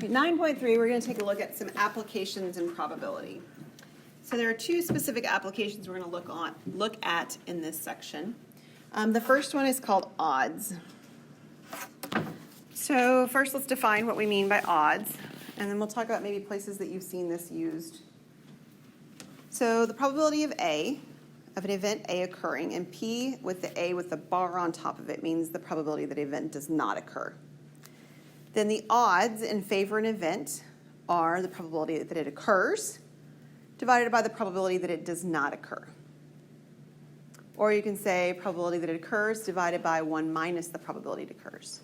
9.3, we're going to take a look at some applications in probability. So there are two specific applications we're going to look at in this section. The first one is called odds. So first let's define what we mean by odds, and then we'll talk about maybe places that you've seen this used. So the probability of an event A occurring, and P with the A with the bar on top of it means the probability that an event does not occur. Then the odds in favor of an event are the probability that it occurs divided by the probability that it does not occur. Or you can say probability that it occurs divided by 1 minus the probability it occurs.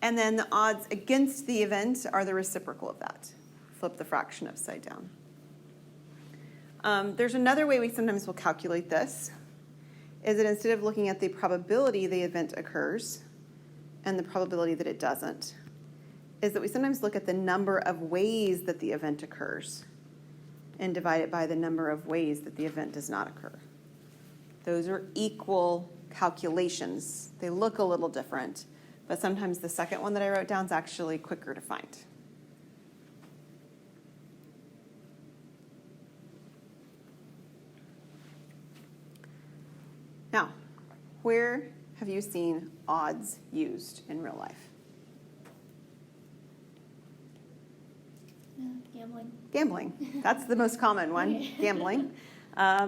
And then the odds against the event are the reciprocal of that. Flip the fraction upside down. There's another way we sometimes will calculate this, is that instead of looking at the probability the event occurs and the probability that it doesn't, is that we sometimes look at the number of ways that the event occurs and divide it by the number of ways that the event does not occur. Those are equal calculations. They look a little different, but sometimes the second one that I wrote down is actually quicker to find. Now, where have you seen odds used in real life? Gambling. That's the most common one, gambling.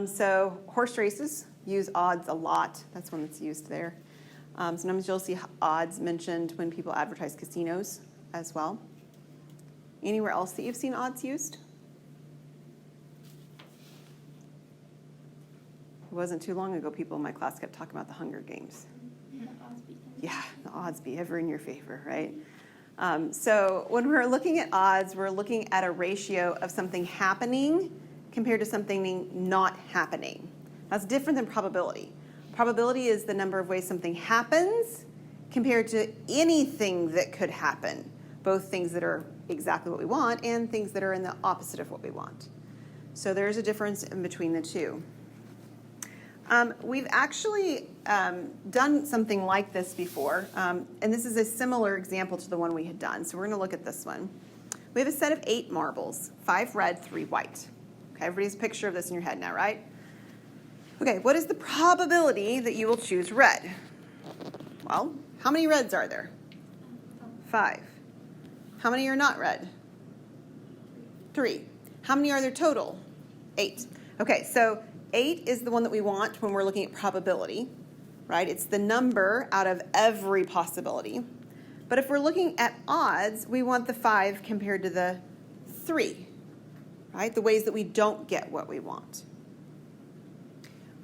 So horse races use odds a lot. That's one that's used there. Sometimes you'll see odds mentioned when people advertise casinos as well. Anywhere else that you've seen odds used? It wasn't too long ago people in my class kept talking about the Hunger Games. Yeah, the odds be ever in your favor, right? So when we're looking at odds, we're looking at a ratio of something happening compared to something not happening. That's different than probability. Probability is the number of ways something happens compared to anything that could happen, both things that are exactly what we want and things that are in the opposite of what we want. So there's a difference in between the two. We've actually done something like this before, and this is a similar example to the one we had done. So we're going to look at this one. We have a set of 8 marbles, 5 red, 3 white. Okay, everybody has a picture of this in your head now, right? Okay, what is the probability that you will choose red? Well, how many reds are there? 5. How many are not red? 3. How many are there total? 8. Okay, so 8 is the one that we want when we're looking at probability, right? It's the number out of every possibility. But if we're looking at odds, we want the 5 compared to the 3, right? The ways that we don't get what we want.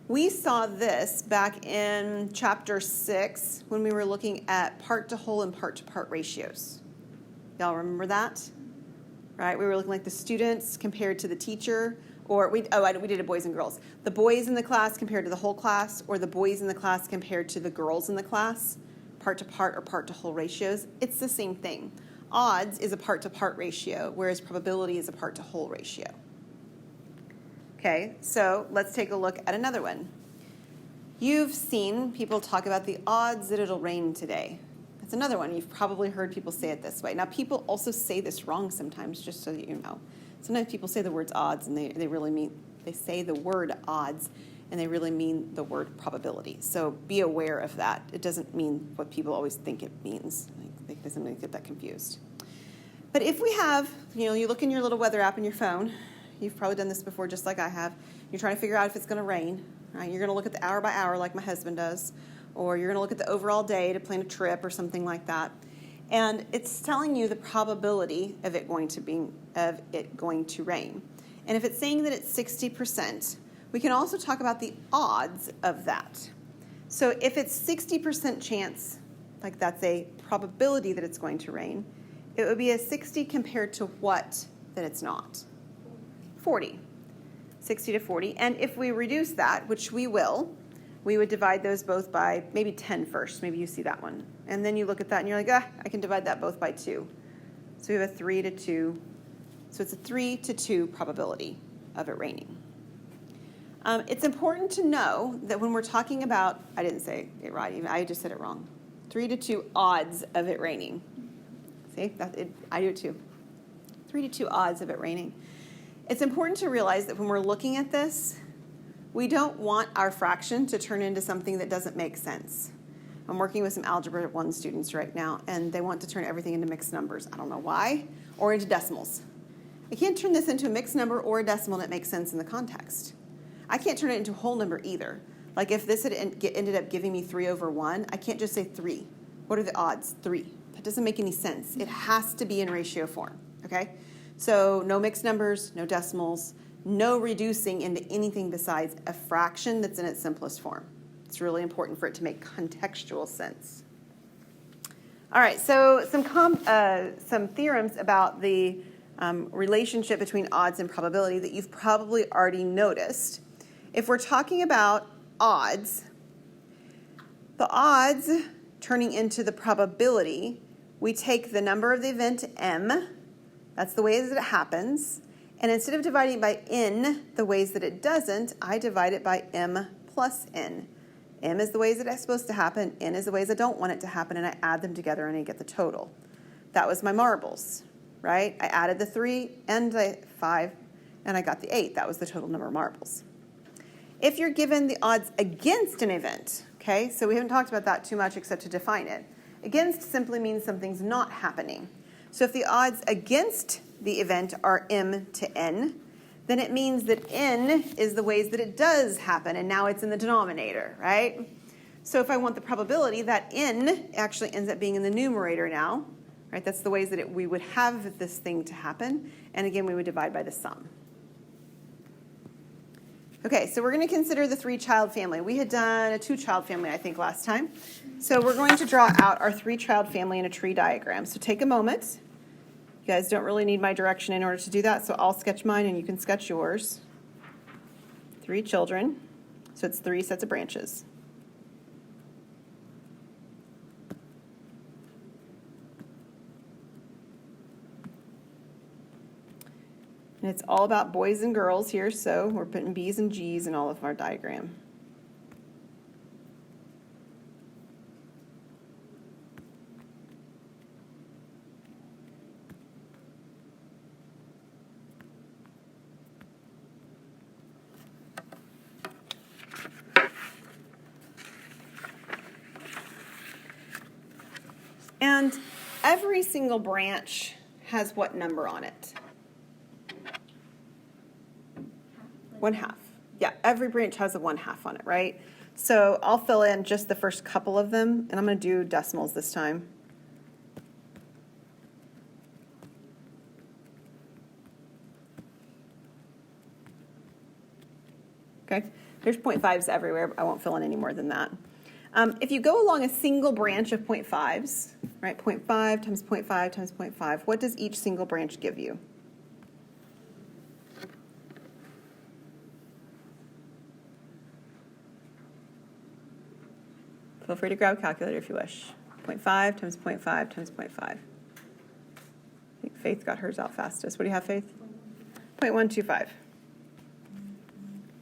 We saw this back in chapter 6 when we were looking at part-to-whole and part-to-part ratios. Y'all remember that? Right? We were looking like the students compared to the teacher. Or we did a boys and girls. The boys in the class compared to the whole class, or the boys in the class compared to the girls in the class, part-to-part or part-to-whole ratios. It's the same thing. Odds is a part-to-part ratio, whereas probability is a part-to-whole ratio. Okay, so let's take a look at another one. You've seen people talk about the odds that it'll rain today. That's another one. You've probably heard people say it this way. Now, people also say this wrong sometimes, just so that you know. Sometimes people say the words odds and they say the word odds and they really mean the word probability. So be aware of that. It doesn't mean what people always think it means. They sometimes get that confused. But if we have, you look in your little weather app in your phone. You've probably done this before just like I have. You're trying to figure out if it's going to rain. Right? You're going to look at the hour by hour like my husband does. Or you're going to look at the overall day to plan a trip or something like that. And it's telling you the probability of it going to rain. And if it's saying that it's 60%, we can also talk about the odds of that. So if it's 60% chance, like that's a probability that it's going to rain, it would be a 60 compared to what that it's not? 40. 60 to 40. And if we reduce that, which we will, we would divide those both by maybe 10 first. Maybe you see that one. And then you look at that and you're like, I can divide that both by 2. So we have a 3 to 2. So it's a 3 to 2 probability of it raining. It's important to know that when we're talking about, I didn't say it right, I just said it wrong. 3 to 2 odds of it raining. See, I do it too. 3 to 2 odds of it raining. It's important to realize that when we're looking at this, we don't want our fraction to turn into something that doesn't make sense. I'm working with some Algebra 1 students right now, and they want to turn everything into mixed numbers. I don't know why, or into decimals. I can't turn this into a mixed number or a decimal that makes sense in the context. I can't turn it into a whole number either. Like if this had ended up giving me 3 over 1, I can't just say 3. What are the odds? 3. That doesn't make any sense. It has to be in ratio form, okay? So no mixed numbers, no decimals, no reducing into anything besides a fraction that's in its simplest form. It's really important for it to make contextual sense. All right, so some theorems about the relationship between odds and probability that you've probably already noticed. If we're talking about odds, the odds turning into the probability, we take the number of the event m, that's the ways that it happens, and instead of dividing by n the ways that it doesn't, I divide it by m plus n. M is the ways that it's supposed to happen, n is the ways I don't want it to happen, and I add them together and I get the total. That was my marbles, right? I added the 3 and the 5, and I got the 8. That was the total number of marbles. If you're given the odds against an event, okay, so we haven't talked about that too much except to define it. Against simply means something's not happening. So if the odds against the event are m to n, then it means that n is the ways that it does happen, and now it's in the denominator, right? So if I want the probability, that n actually ends up being in the numerator now, right? That's the ways that we would have this thing to happen, and again, we would divide by the sum. Okay, so we're going to consider the 3-child family. We had done a 2-child family, I think, last time. So we're going to draw out our 3-child family in a tree diagram. So take a moment. You guys don't really need my direction in order to do that, so I'll sketch mine and you can sketch yours. 3 children, so it's 3 sets of branches. And it's all about boys and girls here, so we're putting B's and G's in all of our diagram. And every single branch has what number on it? 1/2. Yeah, every branch has a 1/2 on it, right? So I'll fill in just the first couple of them, and I'm going to do decimals this time. Okay, there's 0.5s everywhere. I won't fill in any more than that. If you go along a single branch of 0.5s, right, 0.5 times 0.5 times 0.5, what does each single branch give you? Feel free to grab a calculator if you wish. 0.5 times 0.5 times 0.5. I think Faith got hers out fastest. What do you have, Faith? 0.125.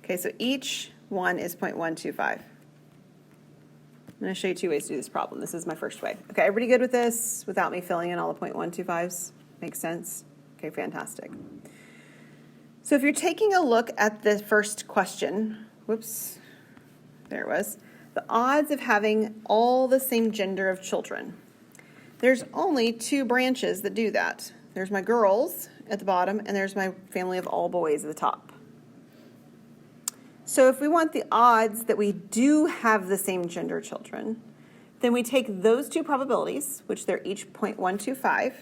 Okay, so each one is 0.125. I'm going to show you 2 ways to do this problem. This is my first way. Okay, everybody good with this without me filling in all the 0.125s? Makes sense? Okay, fantastic. So if you're taking a look at the first question, whoops, there it was, the odds of having all the same gender of children. There's only 2 branches that do that. There's my girls at the bottom, and there's my family of all boys at the top. So if we want the odds that we do have the same gender children, then we take those 2 probabilities, which they're each 0.125,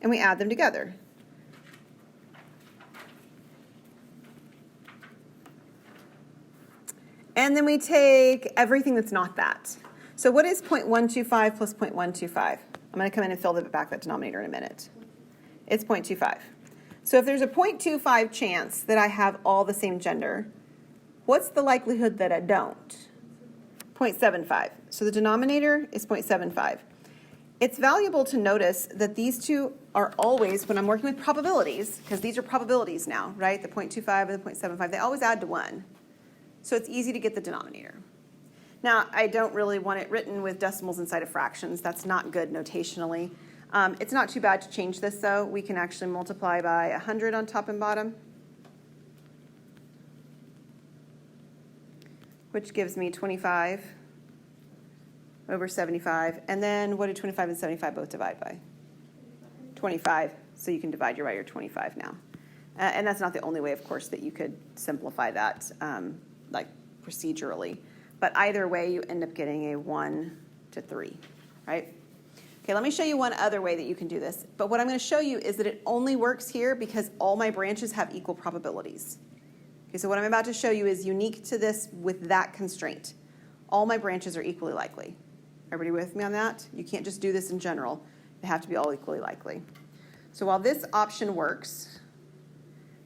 and we add them together. And then we take everything that's not that. So what is 0.125 plus 0.125? I'm going to come in and fill back that denominator in a minute. It's 0.25. So if there's a 0.25 chance that I have all the same gender, what's the likelihood that I don't? 0.75. So the denominator is 0.75. It's valuable to notice that these 2 are always, when I'm working with probabilities, because these are probabilities now, right? The 0.25 and the 0.75, they always add to 1. So it's easy to get the denominator. Now, I don't really want it written with decimals inside of fractions. That's not good notationally. It's not too bad to change this, though. We can actually multiply by 100 on top and bottom, which gives me 25 over 75. And then what do 25 and 75 both divide by? 25. So you can divide your by your 25 now. And that's not the only way, of course, that you could simplify that, like procedurally. But either way, you end up getting a 1 to 3, right? Okay, let me show you one other way that you can do this. But what I'm going to show you is that it only works here because all my branches have equal probabilities. Okay, so what I'm about to show you is unique to this with that constraint. All my branches are equally likely. Everybody with me on that? You can't just do this in general. They have to be all equally likely. So while this option works,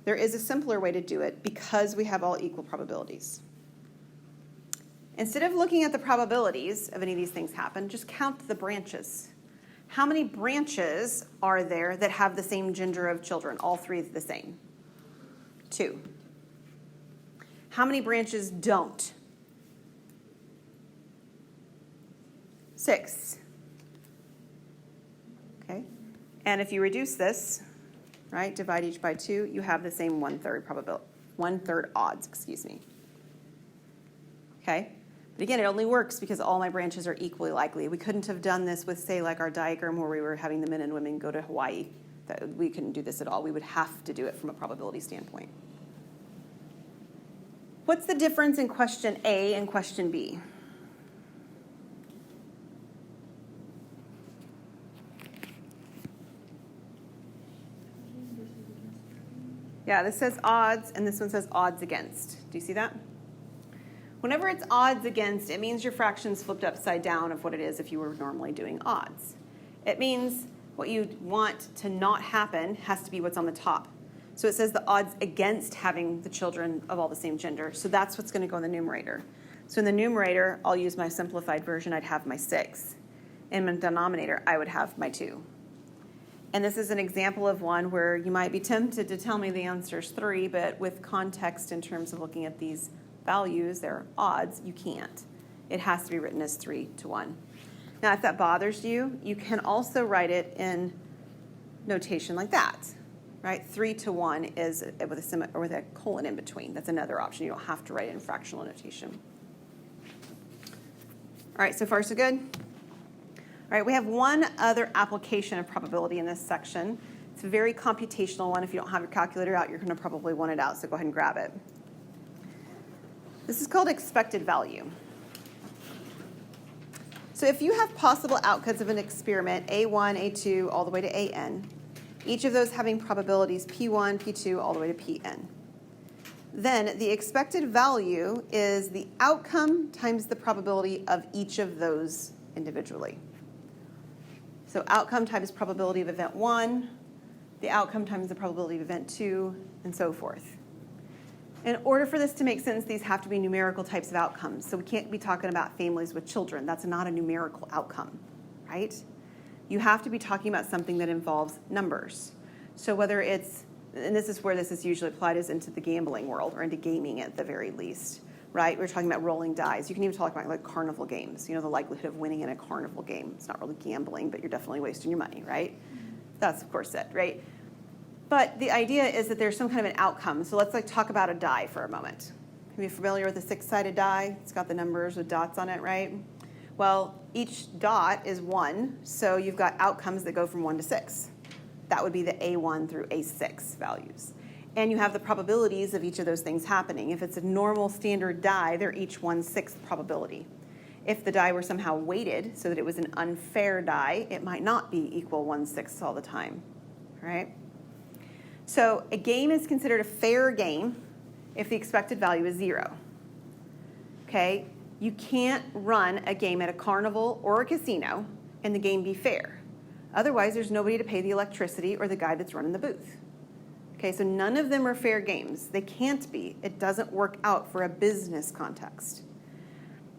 there is a simpler way to do it because we have all equal probabilities. Instead of looking at the probabilities of any of these things happen, just count the branches. How many branches are there that have the same gender of children? All three the same? 2. How many branches don't? 6. Okay. And if you reduce this, right, divide each by 2, you have the same 1/3 probability, 1/3 odds, Okay? But again, it only works because all my branches are equally likely. We couldn't have done this with, say, like our diagram where we were having the men and women go to Hawaii. We couldn't do this at all. We would have to do it from a probability standpoint. What's the difference in question A and question B? Yeah, this says odds, and this one says odds against. Do you see that? Whenever it's odds against, it means your fraction's flipped upside down of what it is if you were normally doing odds. It means what you want to not happen has to be what's on the top. So it says the odds against having the children of all the same gender. So that's what's going to go in the numerator. So in the numerator, I'll use my simplified version. I'd have my 6. In my denominator, I would have my 2. And this is an example of one where you might be tempted to tell me the answer is 3, but with context in terms of looking at these values, their odds, you can't. It has to be written as 3 to 1. Now, if that bothers you, you can also write it in notation like that, right? 3 to 1 is with a colon in between. That's another option. You don't have to write it in fractional notation. All right, so far so good? All right, we have one other application of probability in this section. It's a very computational one. If you don't have your calculator out, you're going to probably want it out, so go ahead and grab it. This is called expected value. So if you have possible outcomes of an experiment, A1, A2, all the way to AN, each of those having probabilities P1, P2, all the way to Pn, then the expected value is the outcome times the probability of each of those individually. So outcome times probability of event 1, the outcome times the probability of event 2, and so forth. In order for this to make sense, these have to be numerical types of outcomes. So we can't be talking about families with children. That's not a numerical outcome, right? You have to be talking about something that involves numbers. So whether it's, and this is where this is usually applied, is into the gambling world, or into gaming at the very least, right? We're talking about rolling dice. You can even talk about like carnival games, the likelihood of winning in a carnival game. It's not really gambling, but you're definitely wasting your money, right? That's, of course, it, right? But the idea is that there's some kind of an outcome. So let's talk about a die for a moment. Are you familiar with a 6-sided die? It's got the numbers with dots on it, right? Well, each dot is 1, so you've got outcomes that go from 1 to 6. That would be the A1 through A6 values. And you have the probabilities of each of those things happening. If it's a normal standard die, they're each 1/6 probability. If the die were somehow weighted so that it was an unfair die, it might not be equal 1/6 all the time, right? So a game is considered a fair game if the expected value is 0. Okay? You can't run a game at a carnival or a casino and the game be fair. Otherwise, there's nobody to pay the electricity or the guy that's running the booth. Okay, so none of them are fair games. They can't be. It doesn't work out for a business context.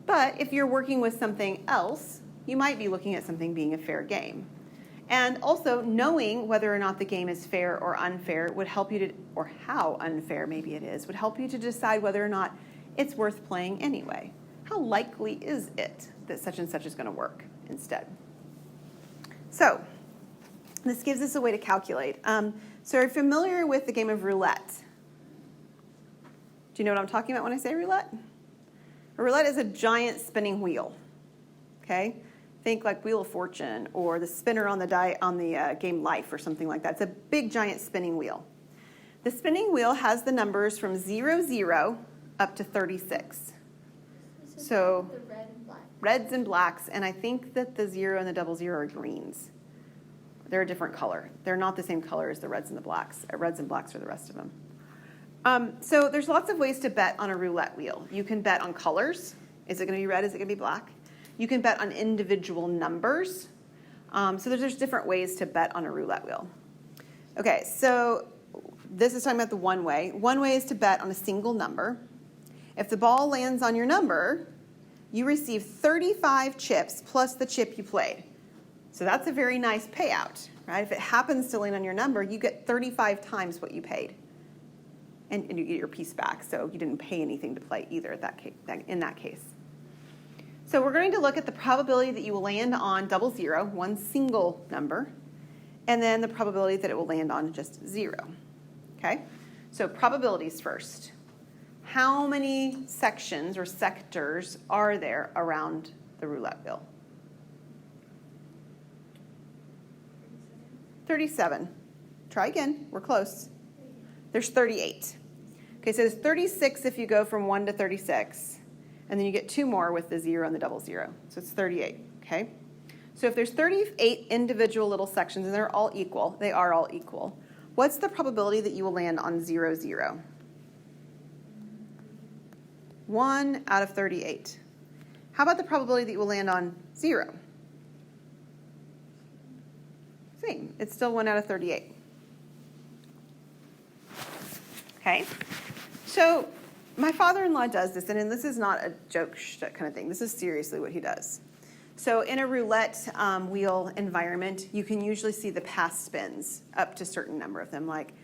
But if you're working with something else, you might be looking at something being a fair game. And also, knowing whether or not the game is fair or unfair would help you to, or how unfair maybe it is, would help you to decide whether or not it's worth playing anyway. How likely is it that such and such is going to work instead? So, This gives us a way to calculate. So are you familiar with the game of roulette? Do you know what I'm talking about when I say roulette? A roulette is a giant spinning wheel. Okay? Think like Wheel of Fortune or the spinner on the game Life or something like that. It's a big giant spinning wheel. The spinning wheel has the numbers from 00 up to 36. So the red and black. Reds and blacks, and I think that the 0 and the 00 are greens. They're a different color. They're not the same color as the reds and the blacks. Reds and blacks are the rest of them. So there's lots of ways to bet on a roulette wheel. You can bet on colors. Is it going to be red? Is it going to be black? You can bet on individual numbers. So there's different ways to bet on a roulette wheel. Okay, so this is talking about the one way. One way is to bet on a single number. If the ball lands on your number, you receive 35 chips plus the chip you played. So that's a very nice payout, right? If it happens to land on your number, you get 35 times what you paid. And you get your piece back, so you didn't pay anything to play either in that case. So we're going to look at the probability that you will land on 00, one single number, and then the probability that it will land on just 0. Okay? So probabilities first. How many sections or sectors are there around the roulette wheel? 37. Try again. We're close. There's 38. Okay, so there's 36 if you go from 1 to 36. And then you get 2 more with the 0 and the 00. So it's 38, okay? So if there's 38 individual little sections and they're all equal, they are all equal, what's the probability that you will land on 00? 1 out of 38. How about the probability that you will land on 0? Same. It's still 1 out of 38. Okay? So my father-in-law does this, and this is not a joke kind of thing. This is seriously what he does. So in a roulette wheel environment, you can usually see the past spins up to a certain number of them. Like,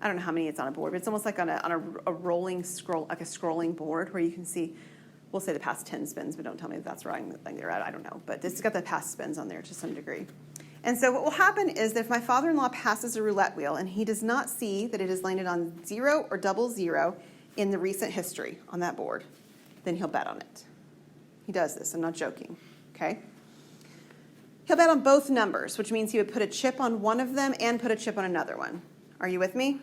I don't know how many it's on a board, but it's almost like on a rolling scroll, like a scrolling board where you can see, we'll say the past 10 spins, but don't tell me if that's wrong. I don't know. But it's got the past spins on there to some degree. And so what will happen is that if my father-in-law passes a roulette wheel and he does not see that it has landed on 0 or 00 in the recent history on that board, then he'll bet on it. He does this. I'm not joking. Okay? He'll bet on both numbers, which means he would put a chip on one of them and put a chip on another one. Are you with me?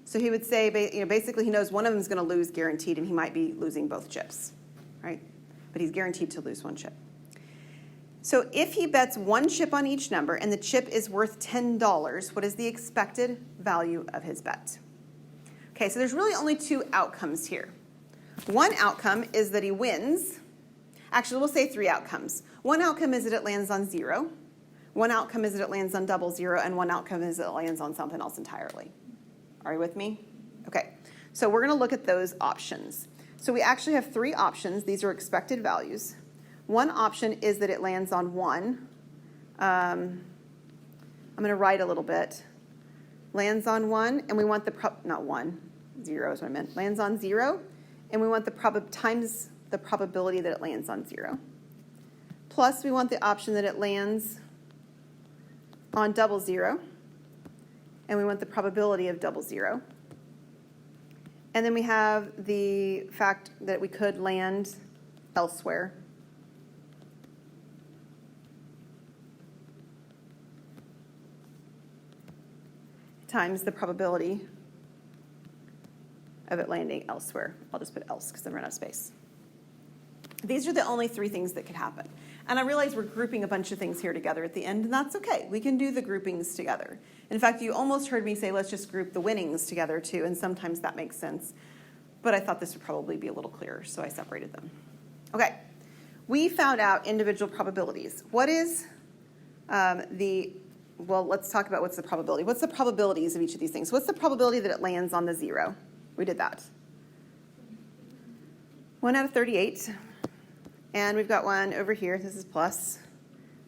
So he would say, basically he knows one of them is going to lose guaranteed, and he might be losing both chips, right? But he's guaranteed to lose one chip. So if he bets one chip on each number and the chip is worth $10, what is the expected value of his bet? Okay, so there's really only 2 outcomes here. One outcome is that he wins. Actually, we'll say 3 outcomes. One outcome is that it lands on 0. One outcome is that it lands on 00, and one outcome is that it lands on something else entirely. Are you with me? Okay, so we're going to look at those options. So we actually have 3 options. These are expected values. One option is that it lands on 1. I'm going to write a little bit. Lands on 1, and we want not 1, 0 is what I meant. Lands on 0, and we want times the probability that it lands on 0. Plus, we want the option that it lands on 00, and we want the probability of 00. And then we have the fact that we could land elsewhere. Times the probability of it landing elsewhere. I'll just put else because I'm running out of space. These are the only 3 things that could happen. And I realize we're grouping a bunch of things here together at the end, and that's okay. We can do the groupings together. In fact, you almost heard me say, let's just group the winnings together too, and sometimes that makes sense. But I thought this would probably be a little clearer, so I separated them. Okay, we found out individual probabilities. What is well, let's talk about what's the probability. What's the probabilities of each of these things? What's the probability that it lands on the 0? We did that. 1 out of 38. And we've got one over here. This is plus.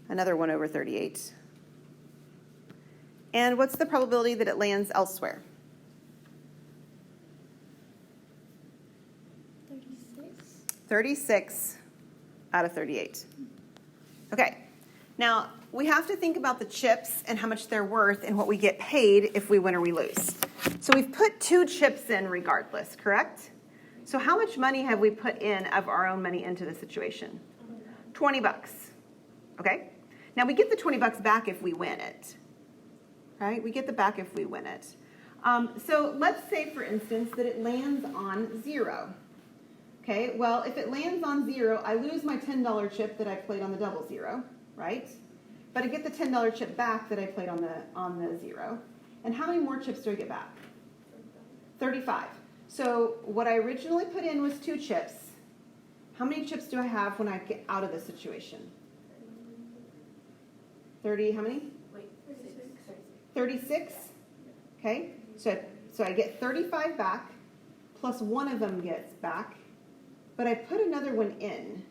Another 1 over 38. And what's the probability that it lands elsewhere? 36. 36 out of 38. Okay. Now, we have to think about the chips and how much they're worth and what we get paid if we win or we lose. So we've put 2 chips in regardless, correct? So how much money have we put in of our own money into the situation? $20. Okay? Now we get the $20 back if we win it. Right? We get the back if we win it. So let's say, for instance, that it lands on 0. Okay, well, if it lands on 0, I lose my $10 chip that I played on the double 0, right? But I get the $10 chip back that I played on the 0. And how many more chips do I get back? 35. So what I originally put in was 2 chips. How many chips do I have when I get out of this situation? 30, how many? 36. Okay, so I get 35 back, plus one of them gets back, but I put another one in.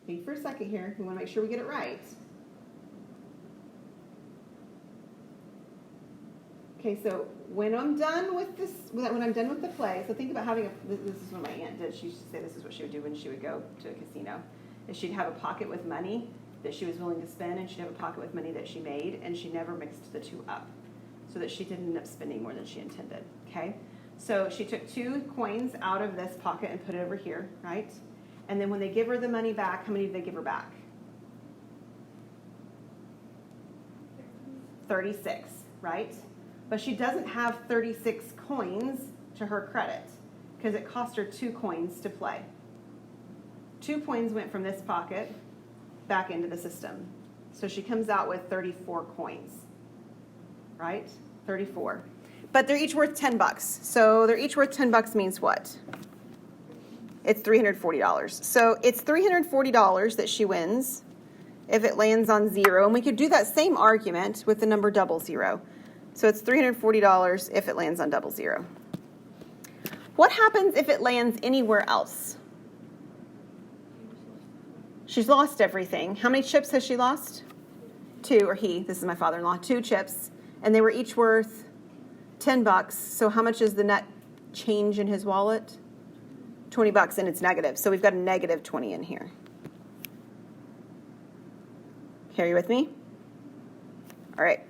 Wait for a second here. We want to make sure we get it right. Okay, so when I'm done with this, when I'm done with the play, so think about having this is what my aunt did. She used to say this is what she would do when she would go to a casino. Is she'd have a pocket with money that she was willing to spend, and she'd have a pocket with money that she made, and she never mixed the 2 up, so that she didn't end up spending more than she intended, okay? So she took 2 coins out of this pocket and put it over here, right? And then when they give her the money back, how many did they give her back? 36, right? But she doesn't have 36 coins to her credit because it cost her 2 coins to play. 2 coins went from this pocket back into the system. So she comes out with 34 coins, right? 34. But they're each worth $10. So they're each worth $10 means what? It's $340. So it's $340 that she wins if it lands on 0. And we could do that same argument with the number 00. So it's $340 if it lands on 00. What happens if it lands anywhere else? She's lost everything. How many chips has she lost? 2, or he. This is my father-in-law. 2 chips. And they were each worth $10. So how much is the net change in his wallet? $20, and it's negative. So we've got a negative 20 in here. Okay, are you with me? All right.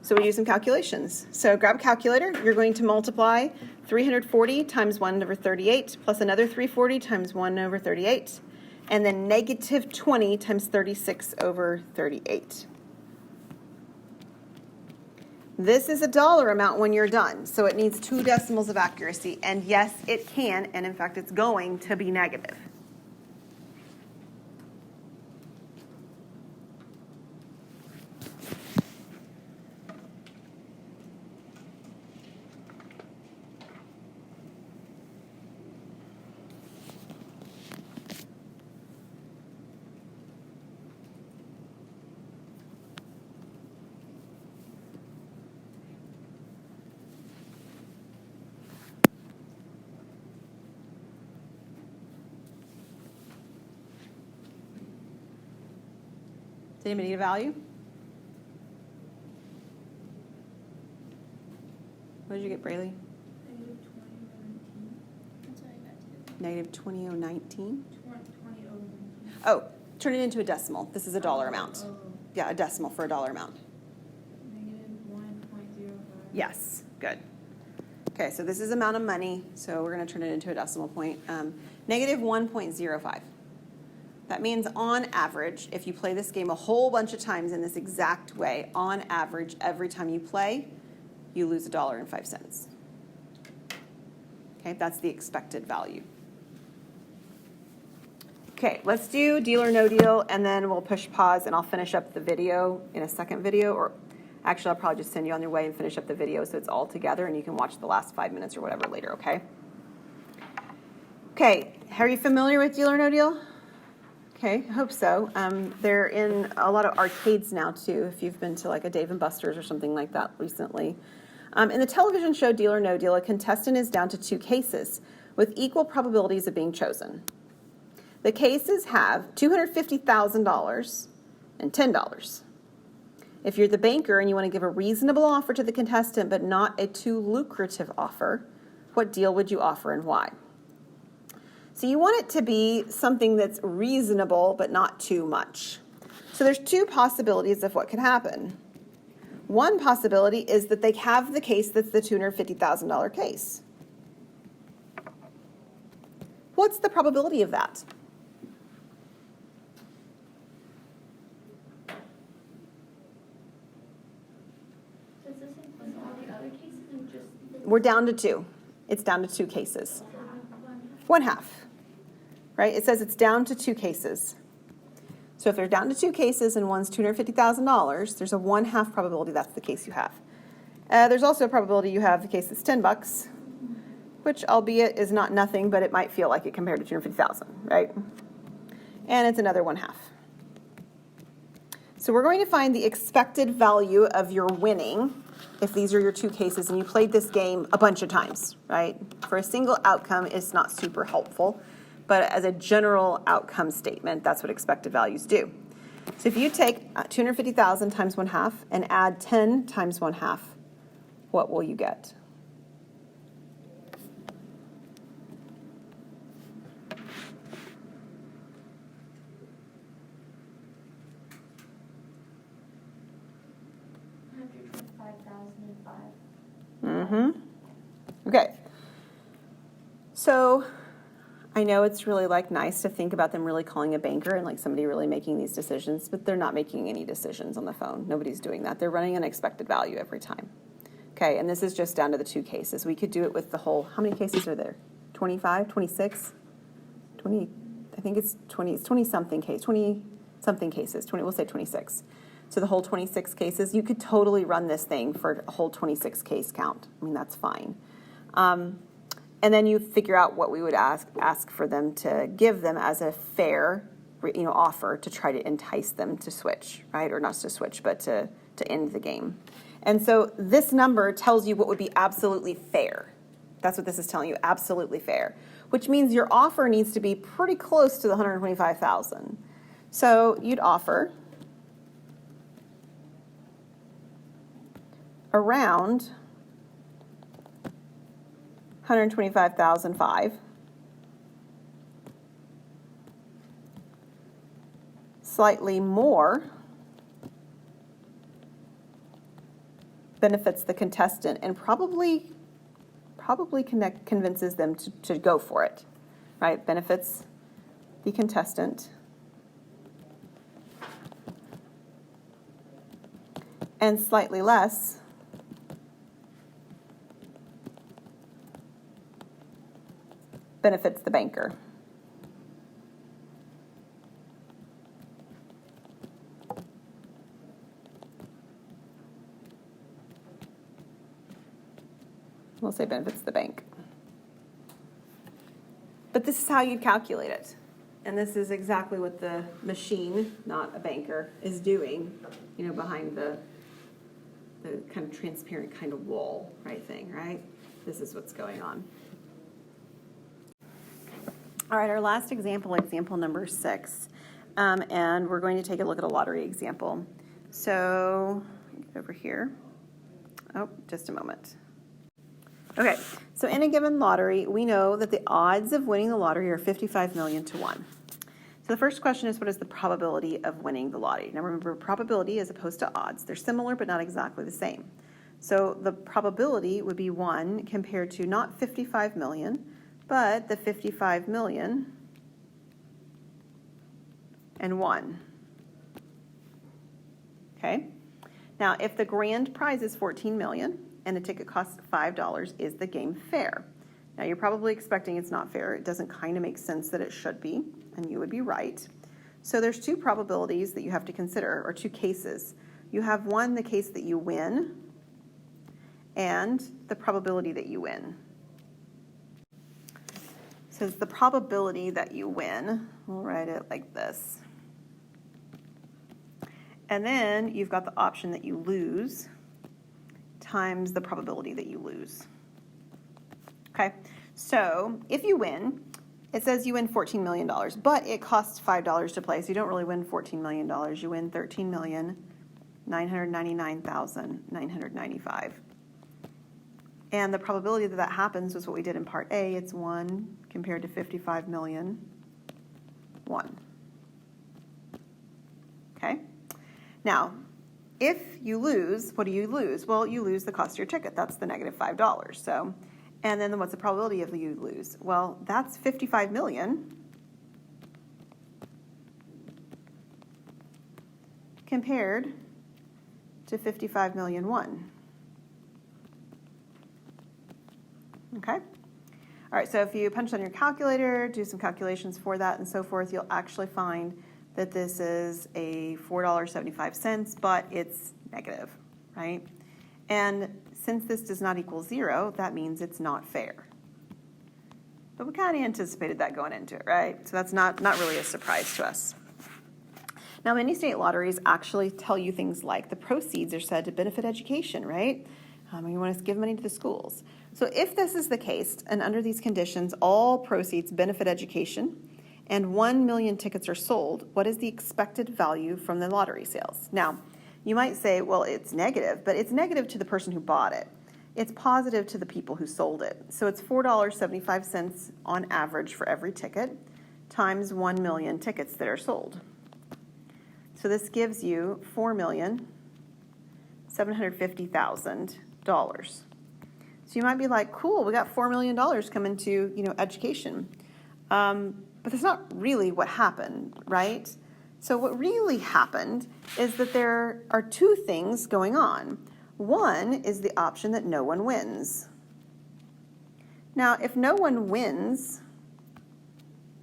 So we do some calculations. So grab a calculator. You're going to multiply 340 times 1 over 38 plus another 340 times 1 over 38. And then negative 20 times 36 over 38. This is a dollar amount when you're done. So it needs 2 decimals of accuracy. And yes, it can. And in fact, it's going to be negative. Does anybody need a value? What did you get, Braylee? Negative 2019. Oh, turn it into a decimal. This is a dollar amount. Yeah, a decimal for a dollar amount. Negative 1.05. Yes, good. Okay, so this is amount of money, so we're going to turn it into a decimal point. Negative 1.05. That means on average, if you play this game a whole bunch of times in this exact way, on average, every time you play, you lose $1.05. Okay, that's the expected value. Okay, let's do deal or no deal, and then we'll push pause, and I'll finish up the video in a second video, or actually I'll probably just send you on your way and finish up the video so it's all together, and you can watch the last 5 minutes or whatever later, okay? Okay, are you familiar with deal or no deal? Okay, I hope so. They're in a lot of arcades now, too, if you've been to like a Dave & Buster's or something like that recently. In the television show Deal or No Deal, a contestant is down to 2 cases with equal probabilities of being chosen. The cases have $250,000 and $10. If you're the banker and you want to give a reasonable offer to the contestant but not a too lucrative offer, what deal would you offer and why? So you want it to be something that's reasonable but not too much. So there's two possibilities of what could happen. One possibility is that they have the case that's the $250,000 case. What's the probability of that? Does this include all the other cases or just? We're down to two. It's down to two cases. One half, right? It says it's down to two cases. So if they're down to two cases and one's $250,000, there's a 1/2 probability that's the case you have. There's also a probability you have the case that's $10, which albeit is not nothing, but it might feel like it compared to $250,000, right? And it's another 1/2. So we're going to find the expected value of your winning if these are your two cases and you played this game a bunch of times, right? For a single outcome, it's not super helpful. But as a general outcome statement, that's what expected values do. So if you take 250,000 times 1/2 and add 10 times 1/2, what will you get? Okay. So I know it's really nice to think about them really calling a banker and somebody really making these decisions, but they're not making any decisions on the phone. Nobody's doing that. They're running an expected value every time. Okay, and this is just down to the two cases. We could do it with the whole, how many cases are there? 25, 26, 20, I think it's 20, it's 20-something case, 20-something cases, 20, we'll say 26. So the whole 26 cases, you could totally run this thing for a whole 26 case count. I mean, that's fine. And then you figure out what we would ask for them to give them as a fair, offer to try to entice them to switch, right? Or not to switch, but to end the game. And so this number tells you what would be absolutely fair. That's what this is telling you, absolutely fair, which means your offer needs to be pretty close to the 125,000. So you'd offer around 125,005, slightly more benefits the contestant and probably convinces them to go for it, right? Benefits the contestant and slightly less benefits the banker. We'll say benefits the bank. But this is how you'd calculate it. And this is exactly what the machine, not a banker, is doing, behind the kind of transparent kind of wall, right thing, right? This is what's going on. All right, our last example number 6. And we're going to take a look at a lottery example. So, get over here. Oh, just a moment. Okay, so in a given lottery, we know that the odds of winning the lottery are 55 million to 1. So the first question is, what is the probability of winning the lottery? Now remember, probability as opposed to odds. They're similar, but not exactly the same. So the probability would be 1 compared to not 55 million, but the 55 million and 1. Okay? Now, if the grand prize is 14 million and the ticket costs $5, is the game fair? Now, you're probably expecting it's not fair. It doesn't kind of make sense that it should be, and you would be right. So there's two probabilities that you have to consider, or two cases. You have one, the case that you win, and the probability that you win. So it's the probability that you win. We'll write it like this. And then you've got the option that you lose times the probability that you lose. Okay, so if you win, it says you win $14 million, but it costs $5 to play, so you don't really win $14 million. You win $13,999,995. And the probability that that happens was what we did in Part A. It's 1 compared to 55 million, 1. Okay? Now, if you lose, what do you lose? Well, you lose the cost of your ticket. That's the negative $5. So, and then what's the probability of you lose? Well, that's 55 million compared to 55 million, 1. Okay? All right, so if you punch on your calculator, do some calculations for that and so forth, you'll actually find that this is a $4.75, but it's negative, right? And since this does not equal 0, that means it's not fair. But we kind of anticipated that going into it, right? So that's not really a surprise to us. Now, many state lotteries actually tell you things like the proceeds are said to benefit education, right? You want to give money to the schools. So if this is the case, and under these conditions, all proceeds benefit education, and 1 million tickets are sold, what is the expected value from the lottery sales? Now, you might say, well, it's negative, but it's negative to the person who bought it. It's positive to the people who sold it. So it's $4.75 on average for every ticket times 1 million tickets that are sold. So this gives you $4,750,000. So you might be like, cool, we got $4 million coming to, education. But that's not really what happened, right? So what really happened is that there are two things going on. One is the option that no one wins. Now, if no one wins,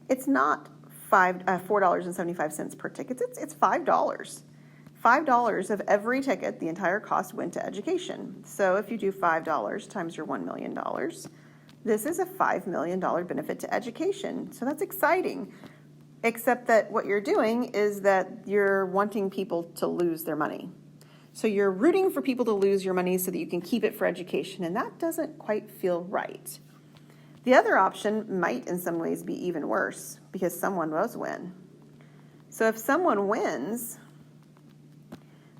it's not $4.75 per ticket. It's $5. $5 of every ticket, the entire cost went to education. So if you do $5 times your $1 million, this is a $5 million benefit to education. So that's exciting, except that what you're doing is that you're wanting people to lose their money. So you're rooting for people to lose your money so that you can keep it for education, and that doesn't quite feel right. The other option might in some ways be even worse because someone does win. So if someone wins,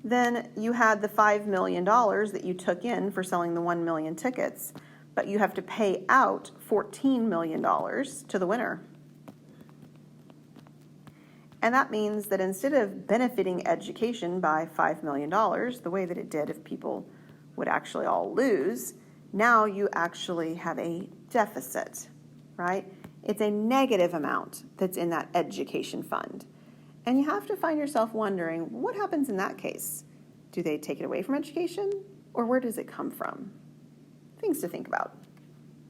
then you had the $5 million that you took in for selling the 1 million tickets, but you have to pay out $14 million to the winner. And that means that instead of benefiting education by $5 million, the way that it did if people would actually all lose, now you actually have a deficit, right? It's a negative amount that's in that education fund. And you have to find yourself wondering, what happens in that case? Do they take it away from education, or where does it come from? Things to think about.